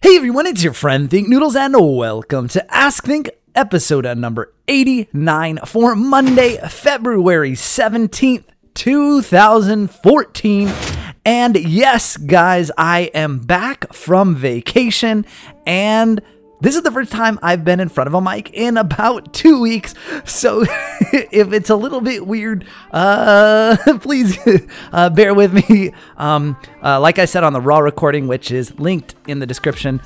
Hey everyone, it's your friend Thinknoodles and welcome to Ask Think episode number 89 for Monday, February 17th, 2014. And yes, guys, I am back from vacation and this is the first time I've been in front of a mic in about 2 weeks, so if it's a little bit weird, please bear with me. Like I said on the raw recording, which is linked in the description,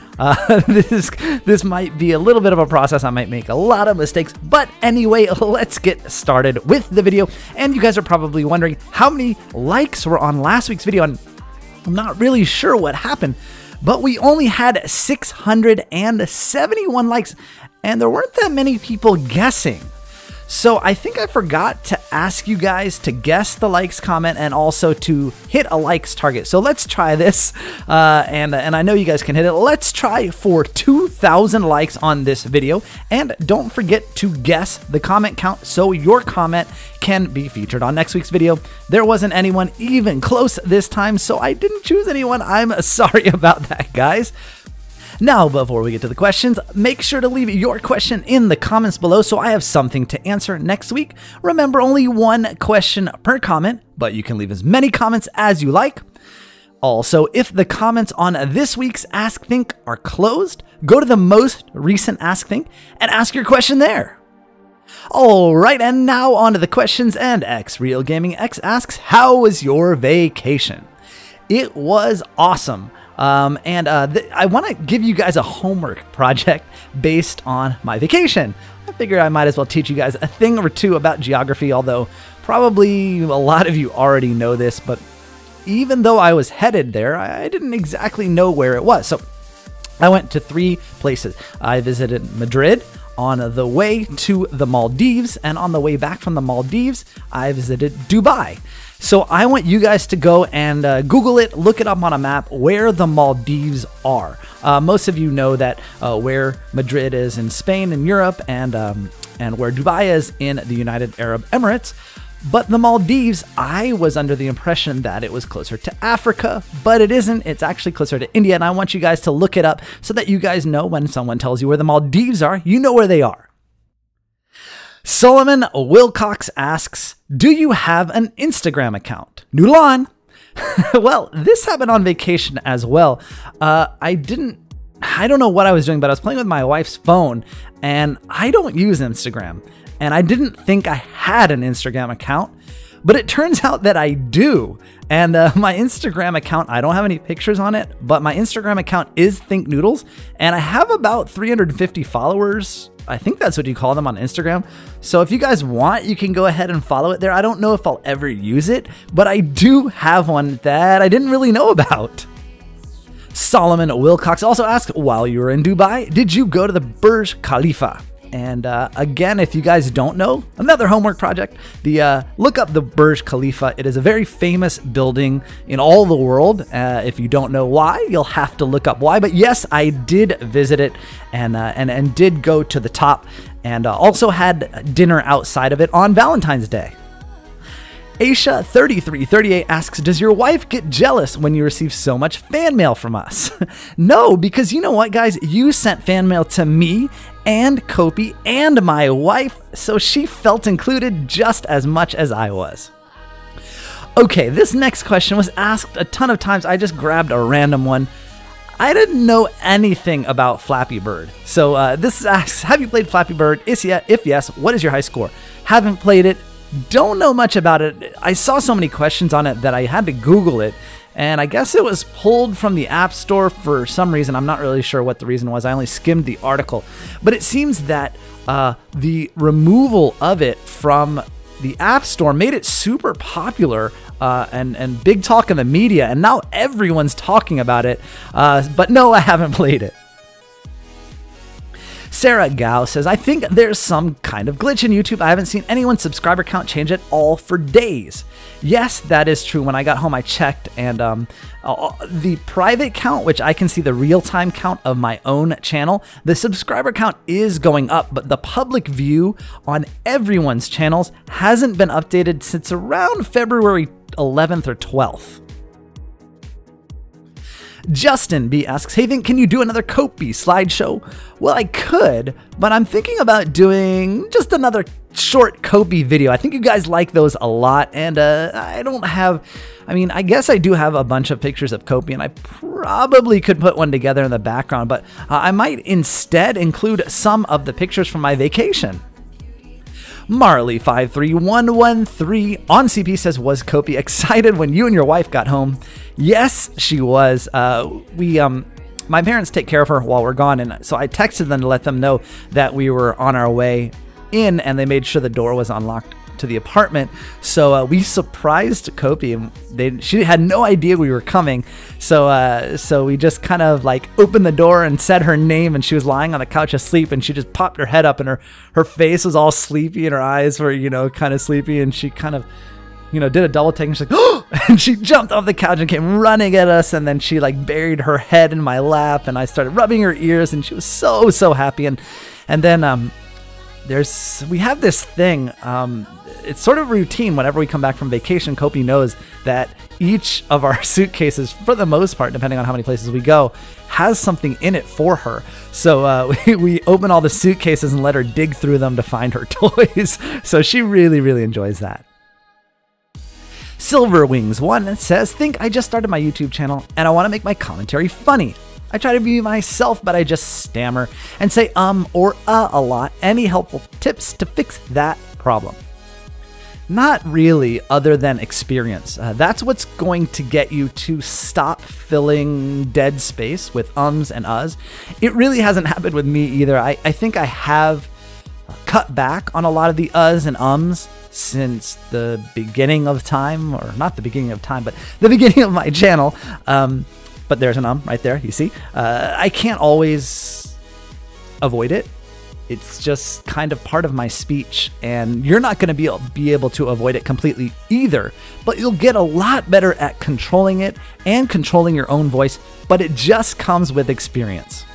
this might be a little bit of a process. I might make a lot of mistakes, but anyway, let's get started with the video. And you guys are probably wondering how many likes were on last week's video, and I'm not really sure what happened. But we only had 671 likes, and there weren't that many people guessing. So I think I forgot to ask you guys to guess the likes comment and also to hit a likes target. So let's try this, and I know you guys can hit it. Let's try for 2,000 likes on this video, and don't forget to guess the comment count so your comment can be featured on next week's video. There wasn't anyone even close this time, so I didn't choose anyone. I'm sorry about that, guys. Now, before we get to the questions, make sure to leave your question in the comments below so I have something to answer next week. Remember, only one question per comment, but you can leave as many comments as you like. Also, if the comments on this week's Ask Think are closed, go to the most recent Ask Think and ask your question there. Alright, and now on to the questions, and Real Gaming X asks, how was your vacation? It was awesome. I want to give you guys a homework project based on my vacation. I figure I might as well teach you guys a thing or two about geography, although probably a lot of you already know this, but even though I was headed there, I didn't exactly know where it was. So I went to 3 places. I visited Madrid on the way to the Maldives, and on the way back from the Maldives, I visited Dubai. So I want you guys to go and Google it, look it up on a map where the Maldives are. Most of you know that where Madrid is in Spain and Europe, and where Dubai is in the United Arab Emirates. But the Maldives, I was under the impression that it was closer to Africa, but it isn't. It's actually closer to India, and I want you guys to look it up so that you guys know when someone tells you where the Maldives are, you know where they are. Solomon Wilcox asks, do you have an Instagram account? Noodle on! Well, this happened on vacation as well. I don't know what I was doing, but I was playing with my wife's phone, and I don't use Instagram. And I didn't think I had an Instagram account, but it turns out that I do. And my Instagram account, I don't have any pictures on it, but my Instagram account is Thinknoodles, and I have about 350 followers. I think that's what you call them on Instagram. So if you guys want, you can go ahead and follow it there. I don't know if I'll ever use it, but I do have one that I didn't really know about. Solomon Wilcox also asked, while you were in Dubai, did you go to the Burj Khalifa? And again, if you guys don't know, another homework project, look up the Burj Khalifa. It is a very famous building in all the world. If you don't know why, you'll have to look up why. But yes, I did visit it and did go to the top, and also had dinner outside of it on Valentine's Day. Aisha3338 asks, does your wife get jealous when you receive so much fan mail from us? No, because you know what, guys? You sent fan mail to me and Kopi and my wife, so she felt included just as much as I was. Okay, this next question was asked a ton of times. I just grabbed a random one. I didn't know anything about Flappy Bird. So this asks, have you played Flappy Bird? If yes, what is your high score? Haven't played it. Don't know much about it. I saw so many questions on it that I had to Google it, and I guess it was pulled from the App Store for some reason. I'm not really sure what the reason was. I only skimmed the article, but it seems that the removal of it from the App Store made it super popular and big talk in the media, and now everyone's talking about it, but no, I haven't played it. Sarah Gao says, I think there's some kind of glitch in YouTube. I haven't seen anyone's subscriber count change at all for days. Yes, that is true. When I got home, I checked, and the private count, which I can see the real-time count of my own channel, the subscriber count is going up, but the public view on everyone's channels hasn't been updated since around February 11th or 12th. Justin B asks, hey Think, can you do another Kopi slideshow? Well, I could, but I'm thinking about doing just another short Kopi video. I think you guys like those a lot, and I guess I do have a bunch of pictures of Kopi, and I probably could put one together in the background, but I might instead include some of the pictures from my vacation. Marley53113 on CP says, was Kopi excited when you and your wife got home? Yes, she was. My parents take care of her while we're gone, and so I texted them to let them know that we were on our way in, and they made sure the door was unlocked to the apartment. So we surprised Kopi, and she had no idea we were coming. So we just kind of like opened the door and said her name, and she was lying on the couch asleep, and she just popped her head up, and her face was all sleepy, and her eyes were, kind of sleepy, and she kind of, did a double take, and she's like, oh! And she jumped off the couch and came running at us, and then she like buried her head in my lap, and I started rubbing her ears, and she was so happy. And then we have this thing, it's sort of routine whenever we come back from vacation. Kopi knows that each of our suitcases, for the most part, depending on how many places we go, has something in it for her. So we open all the suitcases and let her dig through them to find her toys. So she really enjoys that. Silverwings1 says, Think, I just started my YouTube channel and I want to make my commentary funny. I try to be myself, but I just stammer and say or a lot. Any helpful tips to fix that problem? Not really, other than experience. That's what's going to get you to stop filling dead space with ums and uhs. It really hasn't happened with me either. I think I have cut back on a lot of the uhs and ums since the beginning of time, or not the beginning of time, but the beginning of my channel. But there's an right there, you see. I can't always avoid it. It's just kind of part of my speech, and you're not going to be able to avoid it completely either, but you'll get a lot better at controlling it and controlling your own voice, but it just comes with experience.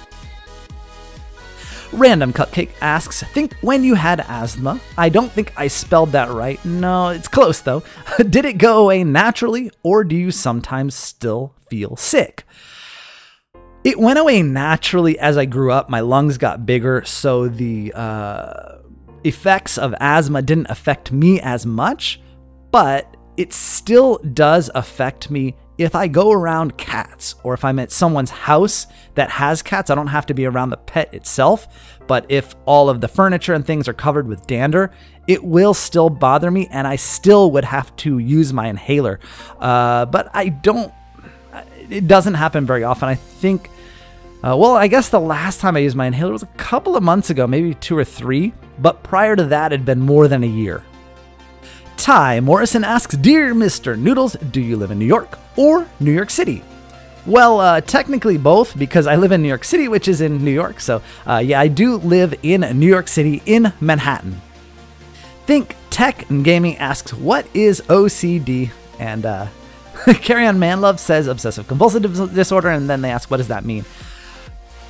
Random Cupcake asks, Think, when you had asthma, I don't think I spelled that right. No, it's close though. Did it go away naturally, or do you sometimes still feel sick? It went away naturally as I grew up. My lungs got bigger, so the effects of asthma didn't affect me as much, but it still does affect me if I go around cats, or if I'm at someone's house that has cats. I don't have to be around the pet itself, but if all of the furniture and things are covered with dander, it will still bother me, and I still would have to use my inhaler. But it doesn't happen very often. I think, I guess the last time I used my inhaler was a couple of months ago, maybe 2 or 3, but prior to that, it'd been more than a year. Ty Morrison asks, Dear Mr. Noodles, do you live in New York or New York City? Well, technically both, because I live in New York City, which is in New York. So yeah, I do live in New York City in Manhattan. Think Tech and Gaming asks, what is OCD? And Carry On Manlove says obsessive compulsive disorder, and then they ask, what does that mean?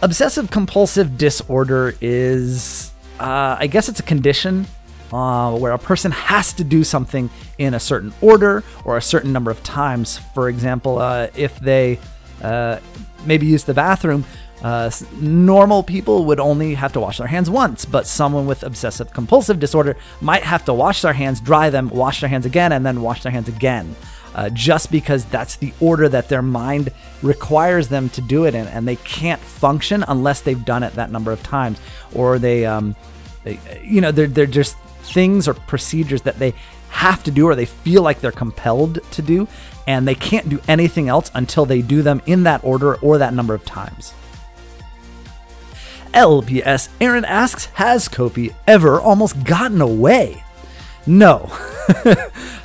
Obsessive compulsive disorder is, I guess it's a condition where a person has to do something in a certain order or a certain number of times. For example, if they maybe use the bathroom, normal people would only have to wash their hands once, but someone with obsessive compulsive disorder might have to wash their hands, dry them, wash their hands again, and then wash their hands again. Just because that's the order that their mind requires them to do it in, and they can't function unless they've done it that number of times, or they're just things or procedures that they have to do, or they feel like they're compelled to do, and they can't do anything else until they do them in that order or that number of times. LPS Aaron asks, has Kopi ever almost gotten away? No.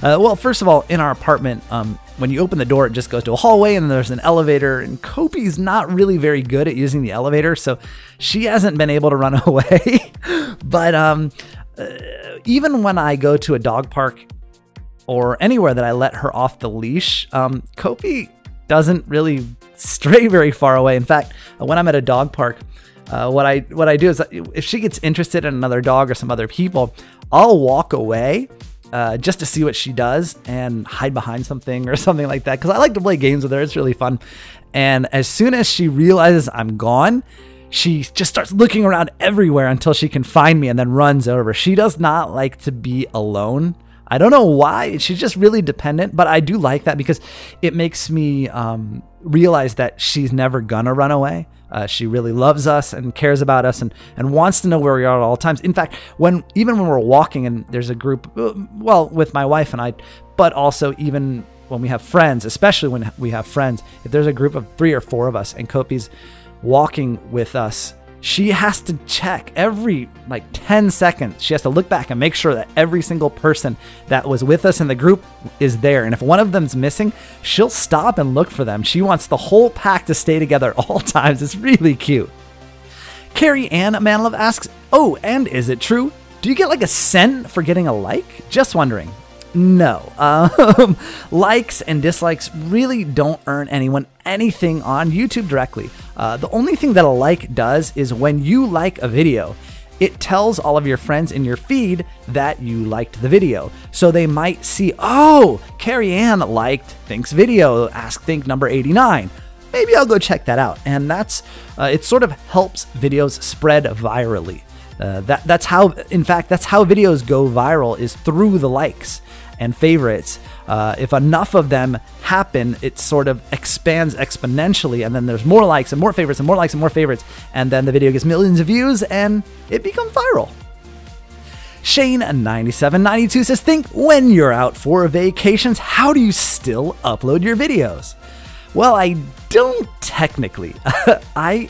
Well, first of all, in our apartment, when you open the door, it just goes to a hallway, and there's an elevator, and Kopi's not really very good at using the elevator, so she hasn't been able to run away. But even when I go to a dog park or anywhere that I let her off the leash, Kopi doesn't really stray very far away. In fact, when I'm at a dog park, what I do is, if she gets interested in another dog or some other people, I'll walk away just to see what she does and hide behind something or something like that. Because I like to play games with her. It's really fun. And as soon as she realizes I'm gone, she just starts looking around everywhere until she can find me and then runs over. She does not like to be alone. I don't know why. She's just really dependent, but I do like that because it makes me realize that she's never gonna run away. She really loves us and cares about us and wants to know where we are at all times. In fact, even when we're walking and there's a group, well, with my wife and I, but also even when we have friends, especially when we have friends, if there's a group of 3 or 4 of us and Kopi's walking with us, she has to check every 10 seconds. She has to look back and make sure that every single person that was with us in the group is there. And if one of them's missing, she'll stop and look for them. She wants the whole pack to stay together at all times. It's really cute. Carrie Ann Manlove asks, oh, and is it true? Do you get a cent for getting a like? Just wondering. No. Likes and dislikes really don't earn anyone anything on YouTube directly. The only thing that a like does is when you like a video, it tells all of your friends in your feed that you liked the video. So they might see, oh, Carrie Ann liked Think's video, Ask Think number 89. Maybe I'll go check that out. And that's, it sort of helps videos spread virally. That's how videos go viral, is through the likes and favorites. If enough of them happen, it sort of expands exponentially, and then there's more likes and more favorites and more likes and more favorites, and then the video gets millions of views and it becomes viral. Shane9792 says, Think, when you're out for vacations, how do you still upload your videos? Well, I don't technically. I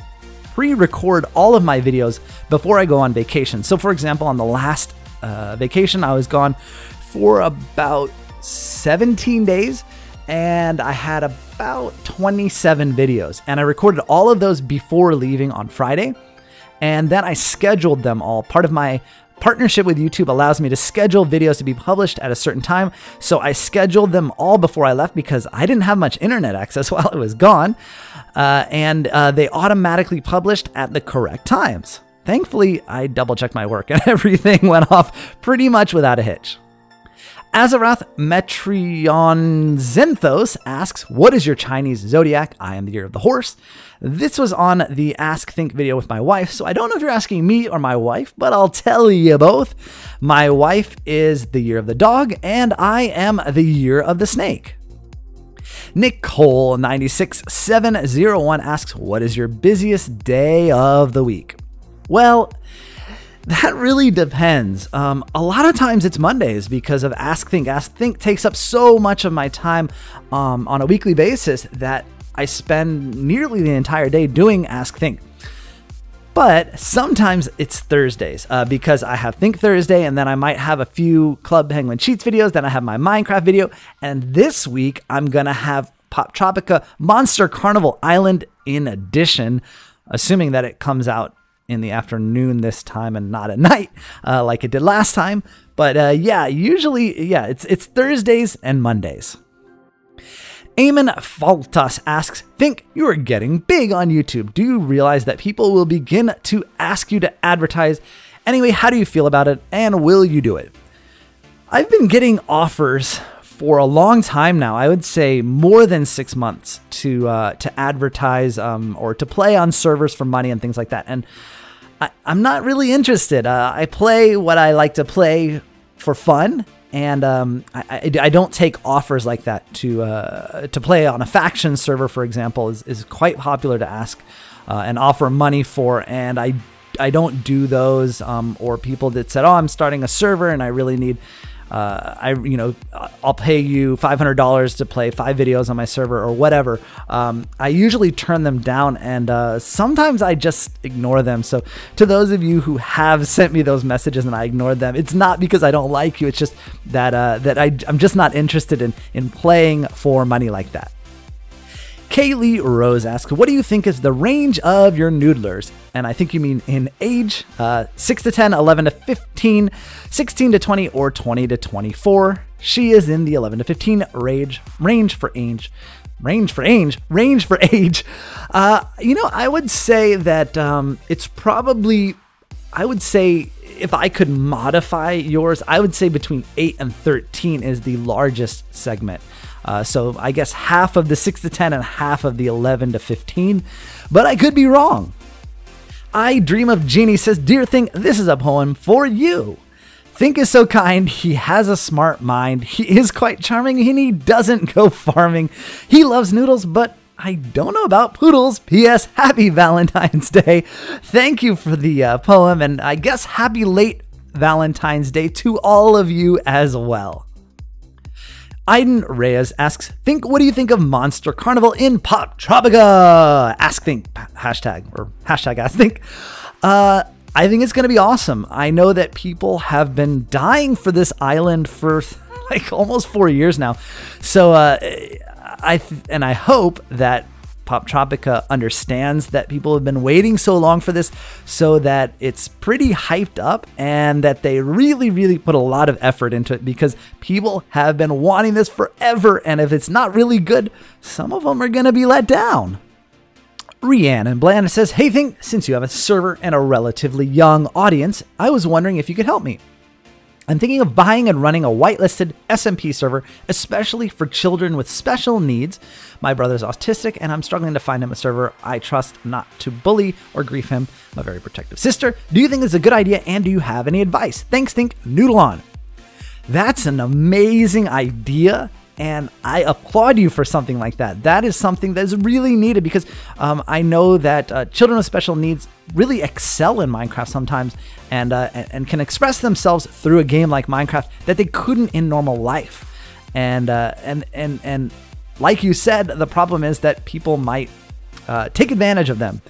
pre-record all of my videos before I go on vacation. So for example, on the last vacation, I was gone for about 17 days and I had about 27 videos, and I recorded all of those before leaving on Friday, and then I scheduled them all. Part of my partnership with YouTube allows me to schedule videos to be published at a certain time, so I scheduled them all before I left because I didn't have much internet access while I was gone, and they automatically published at the correct times. Thankfully, I double-checked my work and everything went off pretty much without a hitch. Azarath Metrion Zenthos asks, what is your Chinese zodiac? I am the year of the horse. This was on the Ask Think video with my wife, so I don't know if you're asking me or my wife, but I'll tell you both. My wife is the year of the dog, and I am the year of the snake. Nicole96701 asks, what is your busiest day of the week? Well, that really depends. A lot of times it's Mondays because of Ask Think. Ask Think takes up so much of my time on a weekly basis that I spend nearly the entire day doing Ask Think. But sometimes it's Thursdays because I have Think Thursday, and then I might have a few Club Penguin Cheats videos, then I have my Minecraft video, and this week I'm going to have Pop Tropica Monster Carnival Island in addition, assuming that it comes out in the afternoon this time and not at night like it did last time. But yeah, usually, it's Thursdays and Mondays. Eamon Faltas asks, Think, you are getting big on YouTube. Do you realize that people will begin to ask you to advertise? Anyway, how do you feel about it, and will you do it? I've been getting offers for a long time now. I would say more than 6 months to advertise or to play on servers for money and things like that. And I'm not really interested. I play what I like to play for fun, and I don't take offers like that to play on a faction server, for example, is quite popular to ask and offer money for, and I don't do those, or people that said, oh, I'm starting a server and I really need I'll pay you $500 to play 5 videos on my server or whatever. I usually turn them down, and sometimes I just ignore them. So to those of you who have sent me those messages and I ignored them, it's not because I don't like you. It's just that I'm just not interested in playing for money like that. Kaylee Rose asks, what do you think is the range of your noodlers? And I think you mean in age, 6 to 10, 11 to 15, 16 to 20, or 20 to 24. She is in the 11 to 15 range for age. I would say that it's probably I would say if I could modify yours, I would say between 8 and 13 is the largest segment. So I guess half of the 6 to 10 and half of the 11 to 15, but I could be wrong. I Dream of Genie says, Dear Think, this is a poem for you. Think is so kind, he has a smart mind, he is quite charming, and he doesn't go farming. He loves noodles, but I don't know about poodles. P.S. Happy Valentine's Day. Thank you for the poem, and I guess happy late Valentine's Day to all of you as well. Aiden Reyes asks, Think, what do you think of Monster Carnival in Pop Tropica? Ask Think, hashtag, or hashtag Ask Think. I think it's going to be awesome. I know that people have been dying for this island for like almost 4 years now. So I hope that Pop Tropica understands that people have been waiting so long for this, so that it's pretty hyped up and that they really, really put a lot of effort into it, because people have been wanting this forever. And if it's not really good, some of them are going to be let down. Rhiannon Bland says, Hey Think, since you have a server and a relatively young audience, I was wondering if you could help me. I'm thinking of buying and running a whitelisted SMP server, especially for children with special needs. My brother's autistic, and I'm struggling to find him a server I trust not to bully or grief him. I'm a very protective sister. Do you think it's a good idea, and do you have any advice? Thanks, Think, Noodle on. That's an amazing idea, and I applaud you for something like that. That is something that is really needed, because I know that children with special needs really excel in Minecraft sometimes, and can express themselves through a game like Minecraft that they couldn't in normal life. And like you said, the problem is that people might take advantage of them.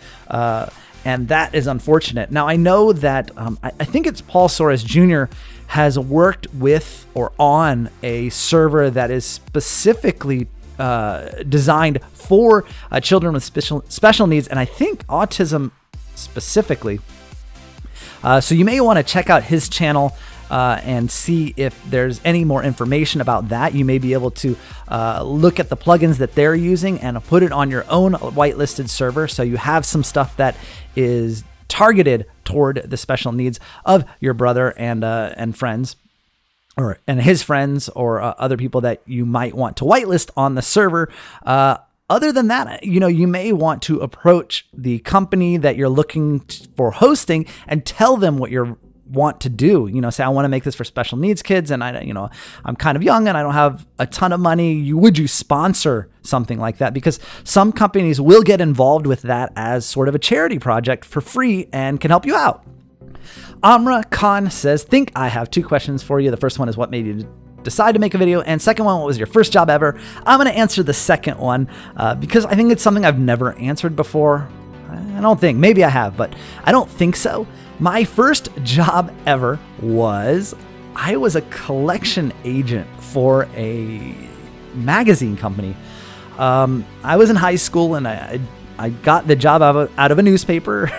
And that is unfortunate. Now, I know that I think it's Paul Soros Jr. has worked with or on a server that is specifically designed for children with special needs, and I think autism specifically. So you may want to check out his channel and see if there's any more information about that. You may be able to look at the plugins that they're using and put it on your own whitelisted server, so you have some stuff that is targeted toward the special needs of your brother and friends, and his friends, or other people that you might want to whitelist on the server. Other than that, you may want to approach the company that you're looking for hosting and tell them what you want to do. Say, I want to make this for special needs kids, and I'm kind of young and I don't have a ton of money. Would you sponsor something like that? Because some companies will get involved with that as sort of a charity project for free and can help you out. Amra Khan says, Think, I have 2 questions for you. The first one is, what made you decide to make a video? And second one, what was your first job ever? I'm going to answer the second one because I think it's something I've never answered before. I don't think. Maybe I have, but I don't think so. My first job ever was, I was a collection agent for a magazine company. I was in high school, and I got the job out of a newspaper.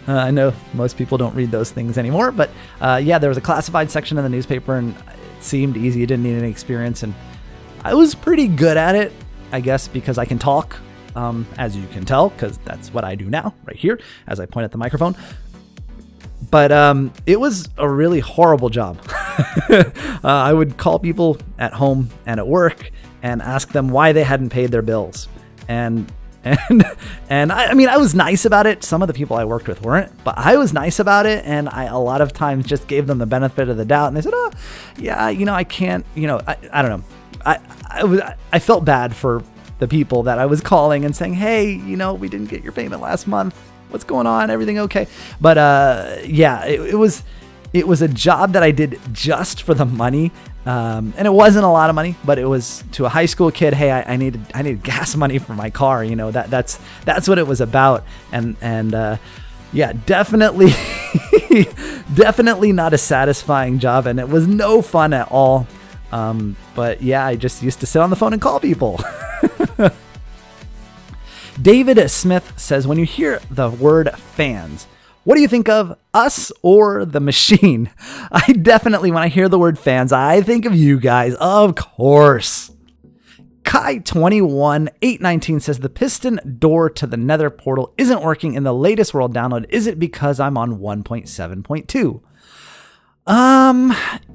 I know most people don't read those things anymore, but yeah, there was a classified section in the newspaper, and it seemed easy. You didn't need any experience, and I was pretty good at it, I guess, because I can talk, as you can tell, because that's what I do now, right here, as I point at the microphone. But it was a really horrible job. I would call people at home and at work and ask them why they hadn't paid their bills. And I mean, I was nice about it. Some of the people I worked with weren't, but I was nice about it. And I a lot of times just gave them the benefit of the doubt. And they said, oh, yeah, I can't, I don't know. I felt bad for the people that I was calling and saying, hey, we didn't get your payment last month. What's going on? Everything okay? But yeah, it was a job that I did just for the money, and it wasn't a lot of money, but it was to a high school kid. Hey, I needed gas money for my car. That's what it was about. And yeah, definitely definitely not a satisfying job, and it was no fun at all. But yeah, I just used to sit on the phone and call people. David Smith says, when you hear the word fans, what do you think of, us or the machine? I definitely, when I hear the word fans, I think of you guys, of course. Kai21819 says the piston door to the nether portal isn't working in the latest world download. Is it because I'm on 1.7.2?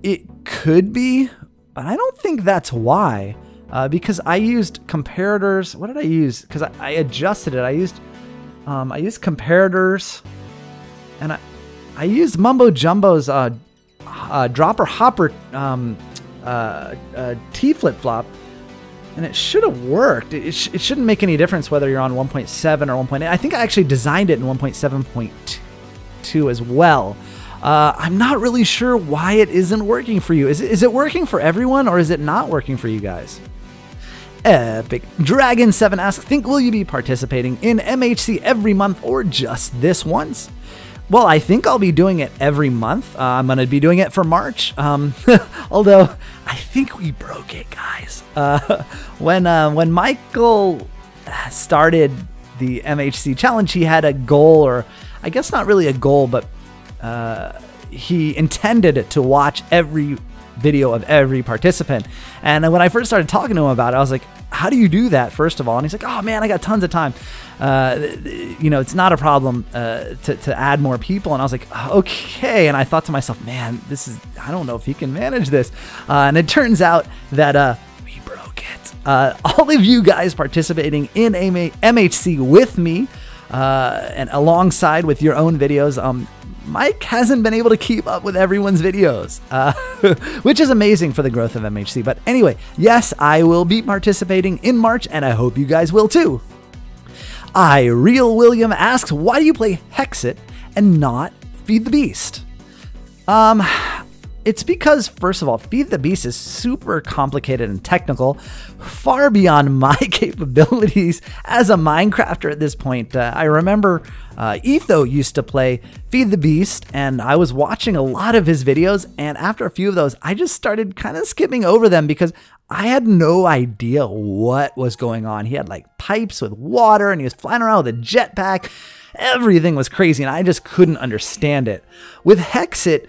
It could be, but I don't think that's why. Because I used comparators. What did I use? Because I adjusted it. I used comparators, and I used Mumbo Jumbo's dropper hopper T flip flop. And it should have worked. It shouldn't make any difference whether you're on 1.7 or 1.8. I think I actually designed it in 1.7.2 as well. I'm not really sure why it isn't working for you. Is it working for everyone, or is it not working for you guys? Epic Dragon 7 asks, think will you be participating in MHC every month or just this once? Well, I think I'll be doing it every month. I'm going to be doing it for March. Although I think we broke it, guys. When Michael started the MHC challenge, he had a goal, or I guess not really a goal, but he intended to watch every video of every participant. And when I first started talking to him about it, I was like, how do you do that, first of all? And he's like, oh man, I got tons of time. It's not a problem to add more people. And I was like, okay. And I thought to myself, man, I don't know if he can manage this. And it turns out that we broke it. All of you guys participating in MHC with me and alongside with your own videos, Mike hasn't been able to keep up with everyone's videos, which is amazing for the growth of MHC. But anyway, yes, I will be participating in March, and I hope you guys will too. Real William asks, why do you play Hexit and not Feed the Beast? It's because, first of all, Feed the Beast is super complicated and technical, far beyond my capabilities as a Minecrafter at this point. I remember Etho used to play Feed the Beast, and I was watching a lot of his videos, and after a few of those, I just started kind of skipping over them because I had no idea what was going on. He had like pipes with water, and he was flying around with a jetpack. Everything was crazy, and I just couldn't understand it. With Hexit,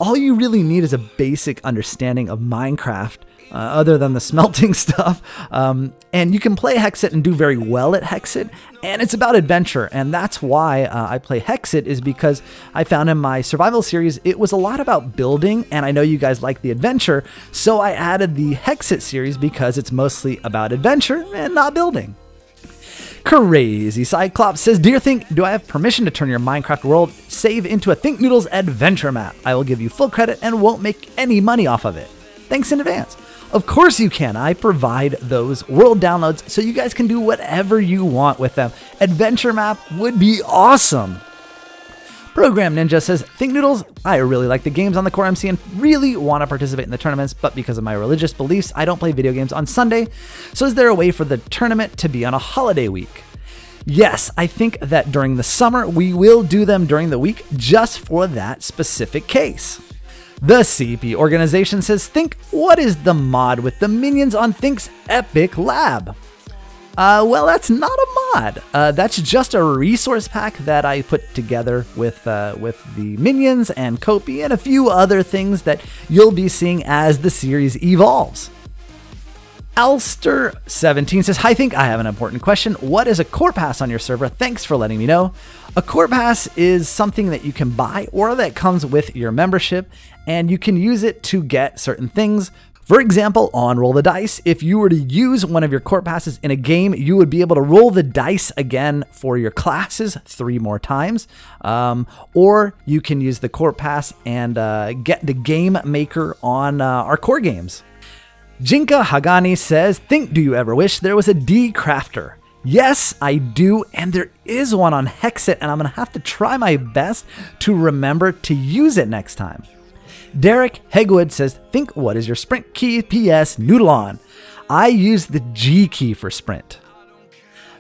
all you really need is a basic understanding of Minecraft, other than the smelting stuff. And you can play Hexit and do very well at Hexit, and it's about adventure. And that's why I play Hexit, is because I found in my survival series, it was a lot about building, and I know you guys like the adventure, so I added the Hexit series because it's mostly about adventure and not building. Crazy Cyclops says, Dear Think, do I have permission to turn your Minecraft world save into a Thinknoodles adventure map? I will give you full credit and won't make any money off of it. Thanks in advance. Of course you can. I provide those world downloads so you guys can do whatever you want with them. Adventure map would be awesome. Program Ninja says, Thinknoodles, I really like the games on the Core MC and really want to participate in the tournaments, but because of my religious beliefs, I don't play video games on Sunday. So is there a way for the tournament to be on a holiday week? Yes, I think that during the summer, we will do them during the week just for that specific case. The CP organization says, Think, what is the mod with the minions on Think's Epic Lab? Well, that's not a mod. That's just a resource pack that I put together with the minions and Kopi and a few other things that you'll be seeing as the series evolves. Alster17 says, Hi, Think, I have an important question. What is a core pass on your server? Thanks for letting me know. A core pass is something that you can buy or that comes with your membership, and you can use it to get certain things. For example, on Roll the Dice, if you were to use one of your core passes in a game, you would be able to roll the dice again for your classes 3 more times. Or you can use the core pass and get the game maker on our core games. Jinka Hagani says, Think, do you ever wish there was a D crafter? Yes, I do, and there is one on Hexit, and I'm going to have to try my best to remember to use it next time. Derek Hegwood says, Think, what is your sprint key? PS, noodle on. I use the G key for sprint.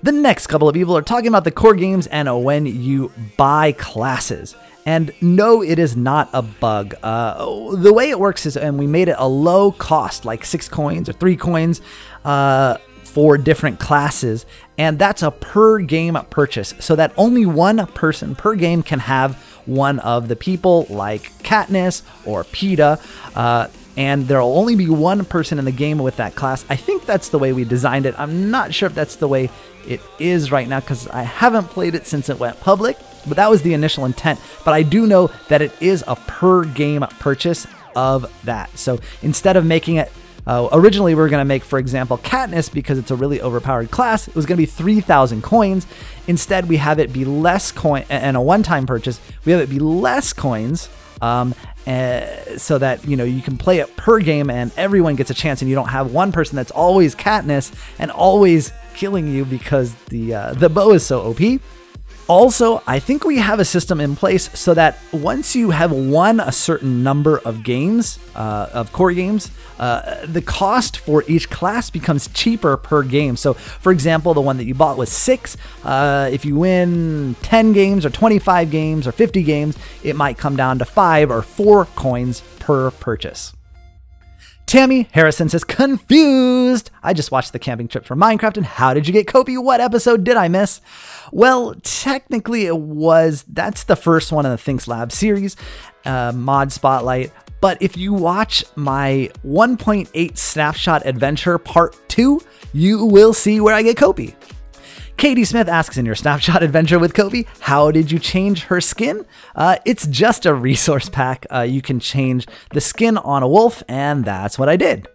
The next couple of people are talking about the core games and when you buy classes. And no, it is not a bug. The way it works is, and we made it a low cost, like 6 coins or 3 coins for different classes. And that's a per game purchase, so that only one person per game can have one of the people like Katniss or PETA. and there'll only be one person in the game with that class. I think that's the way we designed it. I'm not sure if that's the way it is right now because I haven't played it since it went public, but that was the initial intent. But I do know that it is a per game purchase of that. So instead of making it, originally we were going to make, for example, Katniss, because it's a really overpowered class, it was going to be 3,000 coins. Instead, we have it be less coin and a one-time purchase. We have it be less coins, so that, you know, you can play it per game and everyone gets a chance, and you don't have one person that's always Katniss and always killing you because the bow is so OP. Also, I think we have a system in place so that once you have won a certain number of games, of core games, the cost for each class becomes cheaper per game. So, for example, the one that you bought was 6. If you win 10 games or 25 games or 50 games, it might come down to 5 or 4 coins per purchase. Tammy Harrison says, confused. I just watched the camping trip for Minecraft, and how did you get Kopi? What episode did I miss? Well, technically that's the first one in the Thinks Lab series, Mod Spotlight. But if you watch my 1.8 Snapshot Adventure Part 2, you will see where I get Kopi. Katie Smith asks, in your Snapshot Adventure with Kopi, how did you change her skin? It's just a resource pack. You can change the skin on a wolf, and that's what I did.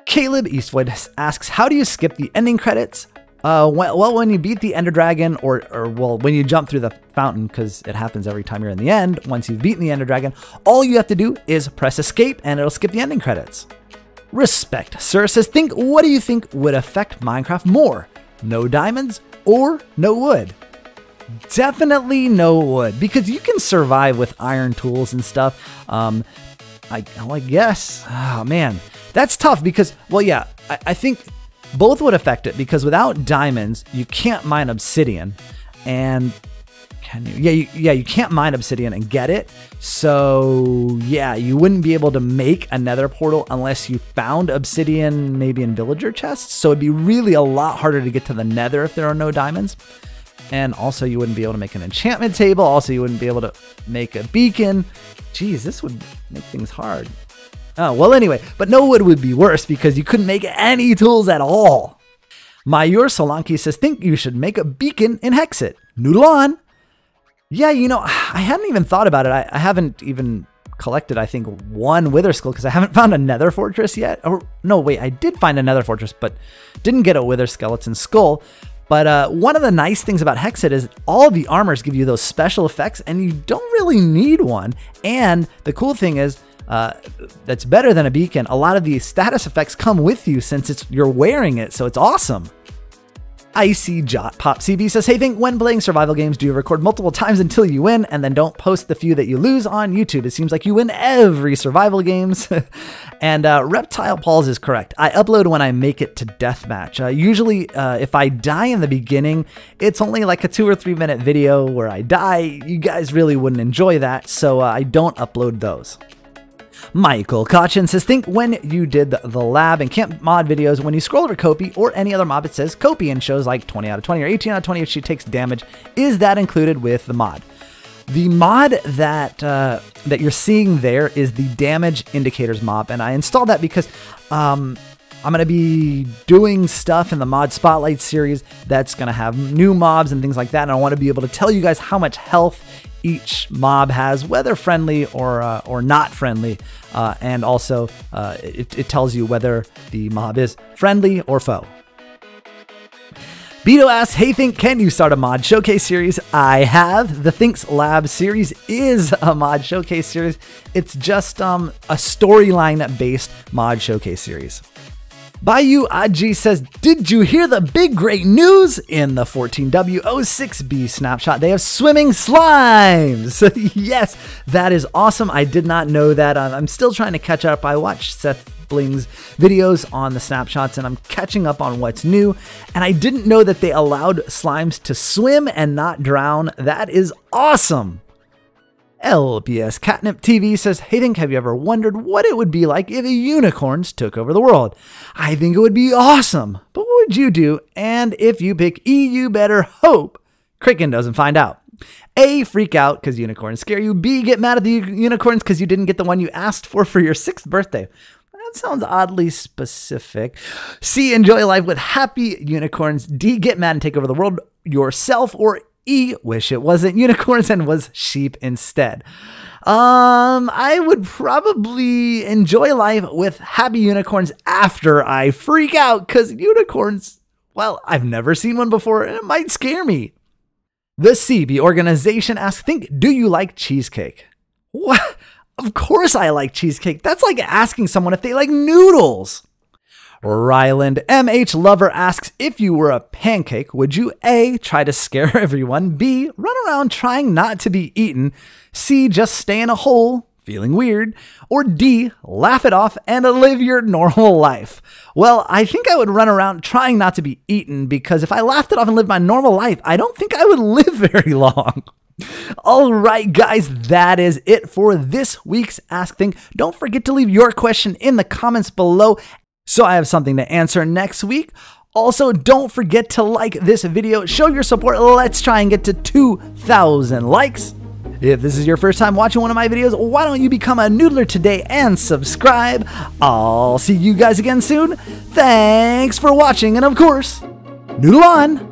Caleb Eastwood asks, how do you skip the ending credits? Well, when you beat the Ender Dragon, or when you jump through the fountain, because it happens every time you're in the end, once you've beaten the Ender Dragon, all you have to do is press escape, and it'll skip the ending credits. Respect Sir says, what do you think would affect Minecraft more? No diamonds or no wood? Definitely no wood, because you can survive with iron tools and stuff. I guess, oh man, that's tough because, well, yeah, I think both would affect it, because without diamonds, you can't mine obsidian, and can you? Yeah, you can't mine obsidian and get it. So yeah, you wouldn't be able to make a nether portal unless you found obsidian maybe in villager chests. So it'd be really a lot harder to get to the nether if there are no diamonds. And also you wouldn't be able to make an enchantment table. Also you wouldn't be able to make a beacon. Geez, this would make things hard. Oh, well anyway, but no wood would be worse because you couldn't make any tools at all. Mayur Solanki says, think you should make a beacon in Hexit. Noodle on. Yeah, you know, I hadn't even thought about it. I haven't even collected, I think, one Wither Skull because I haven't found a Nether Fortress yet. Or no, wait, I did find a Nether Fortress, but didn't get a Wither Skeleton Skull. But one of the nice things about Hexit is all the armors give you those special effects, and you don't really need one. And the cool thing is, that's better than a beacon. A lot of the status effects come with you since you're wearing it, so it's awesome. Icy Jot Pop CB says, hey, when playing survival games, do you record multiple times until you win and then don't post the few that you lose on YouTube? It seems like you win every survival games. And Reptile Pauls is correct. I upload when I make it to deathmatch. Usually, if I die in the beginning, it's only like a 2 or 3 minute video where I die. You guys really wouldn't enjoy that, so I don't upload those. Michael Kachin says, when you did the lab and camp mod videos, when you scroll over Kopi or any other mob, it says Kopi and shows like 20 out of 20 or 18 out of 20 if she takes damage. Is that included with the mod? The mod that you're seeing there is the damage indicators mob, and I installed that because I'm going to be doing stuff in the Mod Spotlight series that's going to have new mobs and things like that, and I want to be able to tell you guys how much health each mob has, whether friendly or not friendly, and also it tells you whether the mob is friendly or foe. Beto asks, hey can you start a mod showcase series? I have. The Thinks Lab series is a mod showcase series. It's just a storyline based mod showcase series. Bayou Aji says, did you hear the big great news? In the 14W06B snapshot, they have swimming slimes. Yes, that is awesome. I did not know that. I'm still trying to catch up. I watched Seth Bling's videos on the snapshots and I'm catching up on what's new. And I didn't know that they allowed slimes to swim and not drown. That is awesome. LPS Catnip TV says, hey, have you ever wondered what it would be like if unicorns took over the world? I think it would be awesome, but what would you do? And if you pick E, you better hope Kraken doesn't find out. A, freak out because unicorns scare you. B, get mad at the unicorns because you didn't get the one you asked for your 6th birthday. That sounds oddly specific. C, enjoy life with happy unicorns. D, get mad and take over the world yourself. Or E, wish it wasn't unicorns and was sheep instead. I would probably enjoy life with happy unicorns after I freak out because unicorns, well, I've never seen one before and it might scare me. The CB organization asks, do you like cheesecake? What? Of course I like cheesecake. That's like asking someone if they like noodles. Ryland MH Lover asks, if you were a pancake, would you A, try to scare everyone, B, run around trying not to be eaten, C, just stay in a hole, feeling weird, or D, laugh it off and live your normal life? Well, I think I would run around trying not to be eaten because if I laughed it off and lived my normal life, I don't think I would live very long. All right, guys, that is it for this week's Ask Think. Don't forget to leave your question in the comments below so I have something to answer next week. Also, don't forget to like this video. Show your support. Let's try and get to 2,000 likes. If this is your first time watching one of my videos, why don't you become a noodler today and subscribe? I'll see you guys again soon. Thanks for watching, and of course, noodle on!